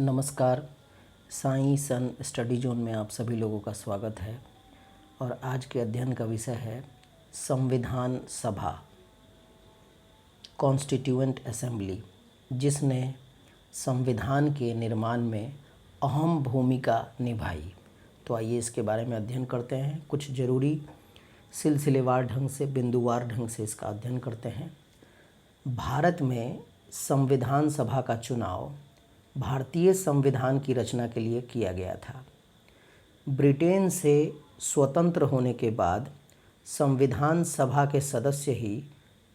नमस्कार। साईं सन study zone में आप सभी लोगों का स्वागत है और आज के अध्ययन का विषय है संविधान सभा, कॉन्स्टिट्यूएंट असेंबली, जिसने संविधान के निर्माण में अहम भूमिका निभाई। तो आइए इसके बारे में अध्ययन करते हैं। कुछ ज़रूरी सिलसिलेवार ढंग से, बिंदुवार ढंग से इसका अध्ययन करते हैं। भारत में संविधान सभा का चुनाव भारतीय संविधान की रचना के लिए किया गया था। ब्रिटेन से स्वतंत्र होने के बाद संविधान सभा के सदस्य ही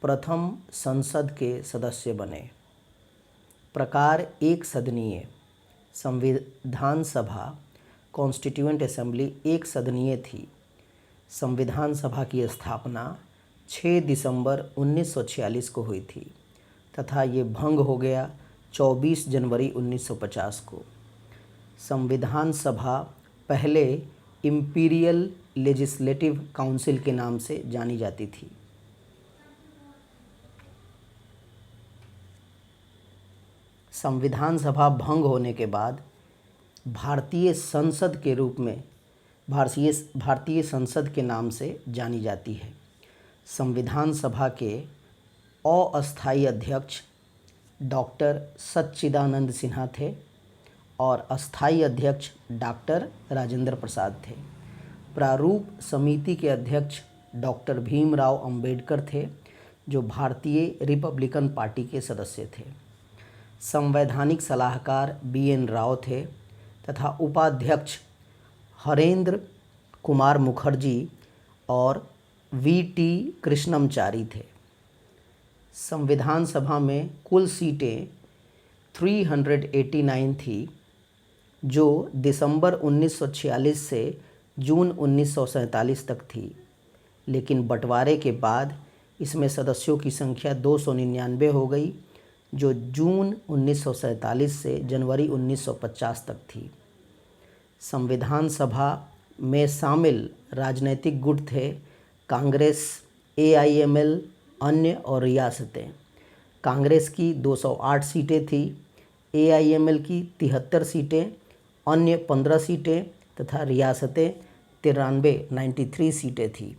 प्रथम संसद के सदस्य बने। प्रकार एक सदनीय संविधान सभा, कॉन्स्टिट्यूएंट असेंबली एक सदनीय थी। संविधान सभा की स्थापना 6 दिसंबर 1946 को हुई थी तथा ये भंग हो गया 24 जनवरी 1950 को। संविधान सभा पहले इम्पीरियल लेजिस्लेटिव काउंसिल के नाम से जानी जाती थी। संविधान सभा भंग होने के बाद भारतीय संसद के रूप में भारतीय संसद के नाम से जानी जाती है। संविधान सभा के अस्थायी अध्यक्ष डॉक्टर सच्चिदानंद सिन्हा थे और अस्थायी अध्यक्ष डॉक्टर राजेंद्र प्रसाद थे। प्रारूप समिति के अध्यक्ष डॉक्टर भीमराव अंबेडकर थे, जो भारतीय रिपब्लिकन पार्टी के सदस्य थे। संवैधानिक सलाहकार BN राव थे तथा उपाध्यक्ष हरेंद्र कुमार मुखर्जी और VT कृष्णमचारी थे। संविधान सभा में कुल सीटें 389 थी, जो दिसंबर 1946 से जून 1947 तक थी, लेकिन बंटवारे के बाद इसमें सदस्यों की संख्या 299 हो गई, जो जून 1947 से जनवरी 1950 तक थी। संविधान सभा में शामिल राजनीतिक गुट थे कांग्रेस, AIML, अन्य और रियासतें। कांग्रेस की 208 सीटें थी, AIML की 73 सीटें, अन्य 15 सीटें तथा रियासतें 93 सीटें थी।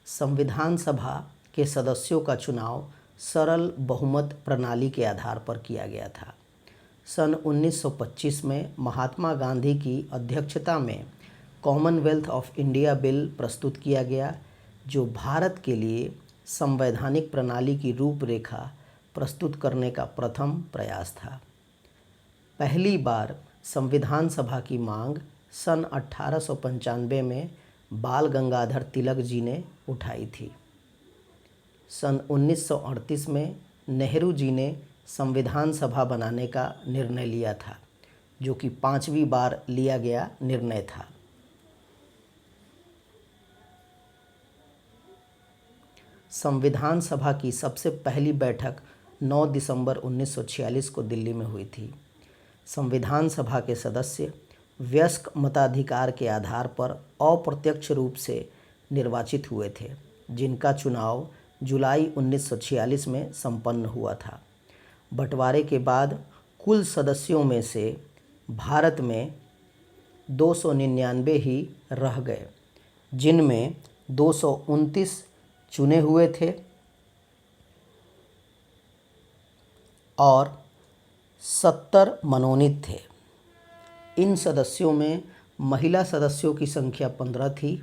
संविधान सभा के सदस्यों का चुनाव सरल बहुमत प्रणाली के आधार पर किया गया था। सन 1925 में महात्मा गांधी की अध्यक्षता में कॉमनवेल्थ ऑफ इंडिया बिल प्रस्तुत किया गया, जो भारत के लिए संवैधानिक प्रणाली की रूपरेखा प्रस्तुत करने का प्रथम प्रयास था। पहली बार संविधान सभा की मांग सन 1895 में बाल गंगाधर तिलक जी ने उठाई थी। सन 1938 में नेहरू जी ने संविधान सभा बनाने का निर्णय लिया था, जो कि 5वीं बार लिया गया निर्णय था। संविधान सभा की सबसे पहली बैठक 9 दिसंबर 1946 को दिल्ली में हुई थी। संविधान सभा के सदस्य वयस्क मताधिकार के आधार पर अप्रत्यक्ष रूप से निर्वाचित हुए थे, जिनका चुनाव जुलाई 1946 में संपन्न हुआ था। बंटवारे के बाद कुल सदस्यों में से भारत में 299 ही रह गए, जिनमें 229 चुने हुए थे और 70 मनोनीत थे। इन सदस्यों में महिला सदस्यों की संख्या 15 थी,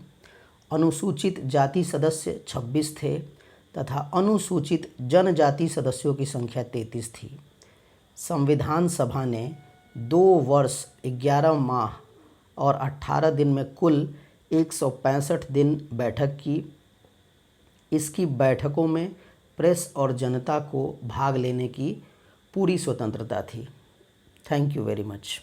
अनुसूचित जाति सदस्य 26 थे तथा अनुसूचित जनजाति सदस्यों की संख्या 33 थी। संविधान सभा ने 2 वर्ष 11 माह और 18 दिन में कुल 165 दिन बैठक की। इसकी बैठकों में प्रेस और जनता को भाग लेने की पूरी स्वतंत्रता थी। Thank you very much.